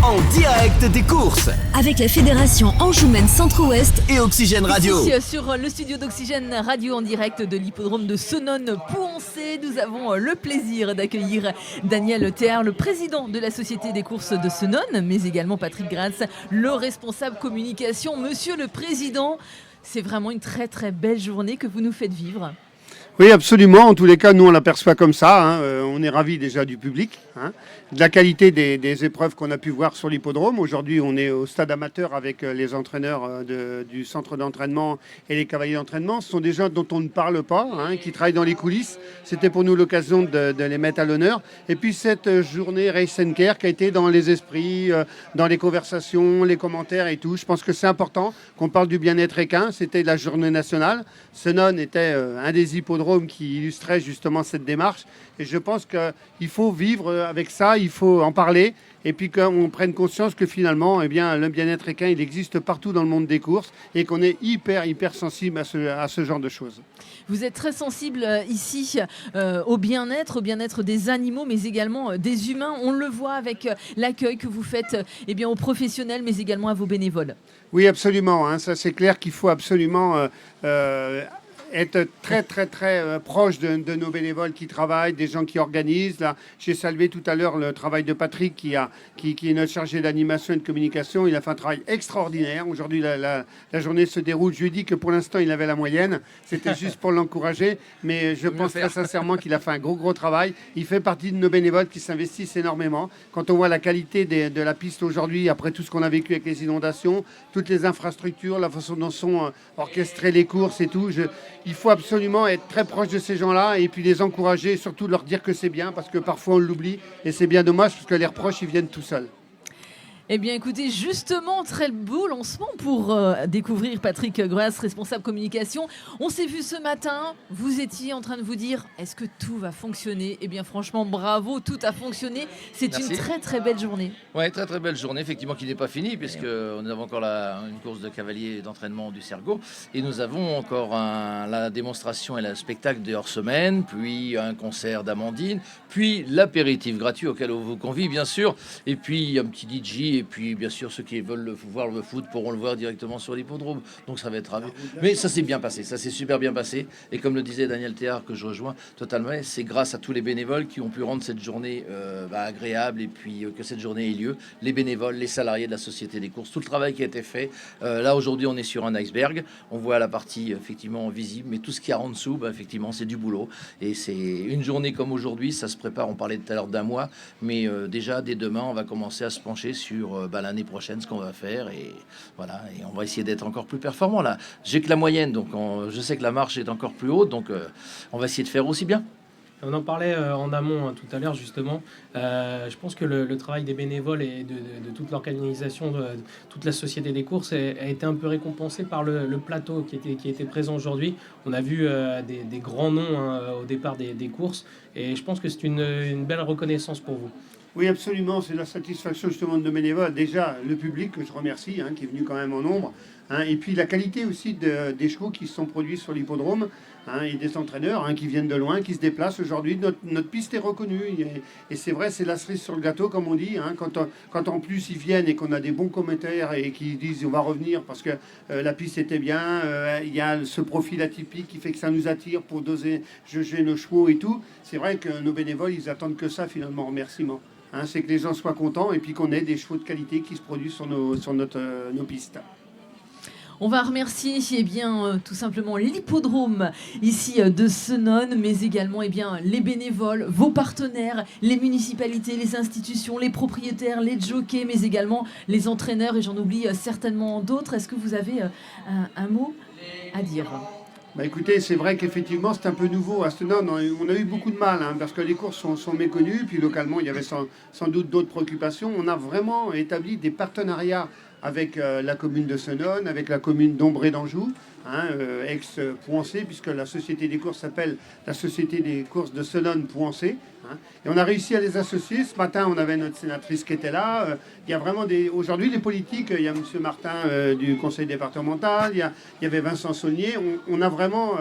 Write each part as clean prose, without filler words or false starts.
en direct des courses. Avec la Fédération Anjoumen Centre-Ouest et Oxygène Radio. Ici, sur le studio d'Oxygène Radio en direct de l'hippodrome de Senones-Pouancé, nous avons le plaisir d'accueillir Daniel Théard, le président de la Société des courses de Senones, mais également Patrick Gratz, le responsable communication. Monsieur le président, c'est vraiment une très très belle journée que vous nous faites vivre. Oui, absolument. En tous les cas, nous, on l'aperçoit comme ça. On est ravis déjà du public, de la qualité des épreuves qu'on a pu voir sur l'hippodrome. Aujourd'hui, on est au stade amateur avec les entraîneurs du centre d'entraînement et les cavaliers d'entraînement. Ce sont des gens dont on ne parle pas, qui travaillent dans les coulisses. C'était pour nous l'occasion de les mettre à l'honneur. Et puis cette journée Race and Care qui a été dans les esprits, dans les conversations, les commentaires et tout. Je pense que c'est important qu'on parle du bien-être équin. C'était la journée nationale. Senones était un des hippodromes qui illustrait justement cette démarche. Et je pense qu'il faut vivre avec ça, il faut en parler. Et puis qu'on prenne conscience que finalement, le bien-être équin, il existe partout dans le monde des courses et qu'on est hyper sensible à ce genre de choses. Vous êtes très sensible ici au bien-être des animaux, mais également des humains. On le voit avec l'accueil que vous faites aux professionnels, mais également à vos bénévoles. Oui, absolument. Ça, c'est clair qu'il faut absolument être très proche de nos bénévoles qui travaillent, des gens qui organisent. Là, j'ai salué tout à l'heure le travail de Patrick qui est notre chargé d'animation et de communication. Il a fait un travail extraordinaire. Aujourd'hui, la journée se déroule. Je lui ai dit que pour l'instant, il avait la moyenne. C'était juste pour l'encourager. Mais je pense très sincèrement qu'il a fait un gros travail. Il fait partie de nos bénévoles qui s'investissent énormément. Quand on voit la qualité de la piste aujourd'hui, après tout ce qu'on a vécu avec les inondations, toutes les infrastructures, la façon dont sont orchestrées les courses et tout, il faut absolument être très proche de ces gens-là et puis les encourager et surtout leur dire que c'est bien parce que parfois on l'oublie et c'est bien dommage parce que les reproches ils viennent tout seuls. Eh bien, écoutez, justement, très beau lancement pour découvrir Patrick Gratz, responsable communication. On s'est vu ce matin, vous étiez en train de vous dire, est-ce que tout va fonctionner ? Eh bien, franchement, bravo, tout a fonctionné. C'est Merci. Une très belle journée. Oui, très belle journée, effectivement, qui n'est pas finie, puisque nous avons encore une course de cavaliers d'entraînement du Sergo, et nous avons encore la démonstration et le spectacle de hors-semaine, puis un concert d'Amandine, puis l'apéritif gratuit auquel on vous convie, bien sûr, et puis un petit DJ. Et puis, bien sûr, ceux qui veulent voir le foot pourront le voir directement sur l'hippodrome. Donc, ça va être ravi. Mais ça s'est bien passé. Ça s'est super bien passé. Et comme le disait Daniel Théard, que je rejoins totalement, c'est grâce à tous les bénévoles qui ont pu rendre cette journée agréable et puis que cette journée ait lieu. Les bénévoles, les salariés de la Société des courses, tout le travail qui a été fait. Là, aujourd'hui, on est sur un iceberg. On voit la partie, effectivement, visible. Mais tout ce qu'il y a en dessous, effectivement, c'est du boulot. Et c'est une journée comme aujourd'hui. Ça se prépare. On parlait tout à l'heure d'un mois. Mais déjà, dès demain, on va commencer à se pencher sur l'année prochaine ce qu'on va faire et voilà, et on va essayer d'être encore plus performant. Là, j'ai que la moyenne, donc je sais que la marche est encore plus haute, donc on va essayer de faire aussi bien. On en parlait en amont tout à l'heure justement. Je pense que le travail des bénévoles et de toute l'organisation de toute la Société des courses a été un peu récompensé par le plateau qui était présent aujourd'hui. On a vu des grands noms au départ des courses et je pense que c'est une belle reconnaissance pour vous. Oui, absolument. C'est la satisfaction justement de nos bénévoles. Déjà, le public, que je remercie, qui est venu quand même en nombre. Et puis la qualité aussi des chevaux qui se sont produits sur l'hippodrome et des entraîneurs qui viennent de loin, qui se déplacent. Aujourd'hui, notre piste est reconnue. Et c'est vrai, c'est la cerise sur le gâteau, comme on dit. Quand en plus ils viennent et qu'on a des bons commentaires et qu'ils disent on va revenir parce que la piste était bien, il y a ce profil atypique qui fait que ça nous attire pour jauger nos chevaux et tout. C'est vrai que nos bénévoles, ils attendent que ça finalement, en remerciement. C'est que les gens soient contents et puis qu'on ait des chevaux de qualité qui se produisent sur nos pistes. On va remercier tout simplement l'hippodrome ici de Senones, mais également les bénévoles, vos partenaires, les municipalités, les institutions, les propriétaires, les jockeys, mais également les entraîneurs, et j'en oublie certainement d'autres. Est-ce que vous avez un mot à dire ? Écoutez, c'est vrai qu'effectivement, c'est un peu nouveau à Senones. On a eu beaucoup de mal parce que les courses sont méconnues. Puis localement, il y avait sans doute d'autres préoccupations. On a vraiment établi des partenariats avec la commune de Senones, avec la commune d'Ombré d'Anjou, ex-Pouancé, puisque la société des courses s'appelle la Société des courses de Senones-Pouancé. Et on a réussi à les associer. Ce matin, on avait notre sénatrice qui était là. Il y a vraiment aujourd'hui, les politiques, il y a M. Martin du conseil départemental, il y avait Vincent Saulnier. On a vraiment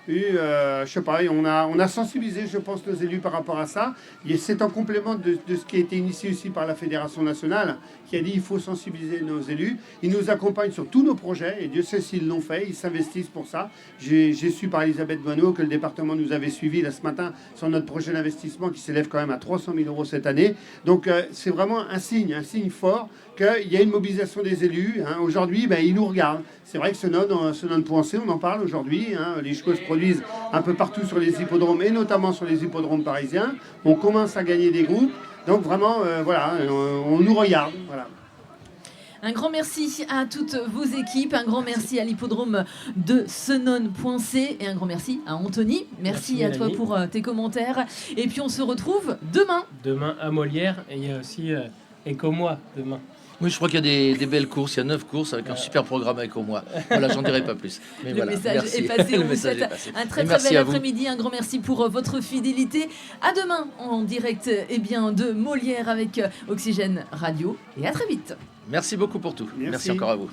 je sais pas, on a sensibilisé, je pense, nos élus par rapport à ça. Et c'est en complément de ce qui a été initié aussi par la Fédération nationale, qui a dit il faut sensibiliser nos élus. Ils nous accompagnent sur tous nos projets, et Dieu sait s'ils l'ont fait, ils s'investissent pour ça. J'ai su par Elisabeth Bonneau que le département nous avait suivis là ce matin sur notre projet d'investissement qui s'élève quand même à 300 000 € cette année. Donc c'est vraiment un signe fort qu'il y a une mobilisation des élus. Hein. Aujourd'hui, ils nous regardent. C'est vrai que Senones.c, on en parle aujourd'hui. Hein. Les chevaux se produisent un peu partout sur les hippodromes et notamment sur les hippodromes parisiens. On commence à gagner des groupes. Donc vraiment, on nous regarde. Voilà. Un grand merci à toutes vos équipes, un grand merci à l'hippodrome de Senones.c et un grand merci à Anthony. Merci à toi pour tes commentaires. Et puis on se retrouve demain. Demain à Molière et il y a aussi Eco-moi demain. Oui, je crois qu'il y a des belles courses. Il y a 9 courses avec un super programme avec moi. Voilà, j'en dirai pas plus. Mais le message est passé. On vous souhaite un très bel après-midi. Un grand merci pour votre fidélité. À demain en direct de Molière avec Oxygène Radio. Et à très vite. Merci beaucoup pour tout. Merci encore à vous.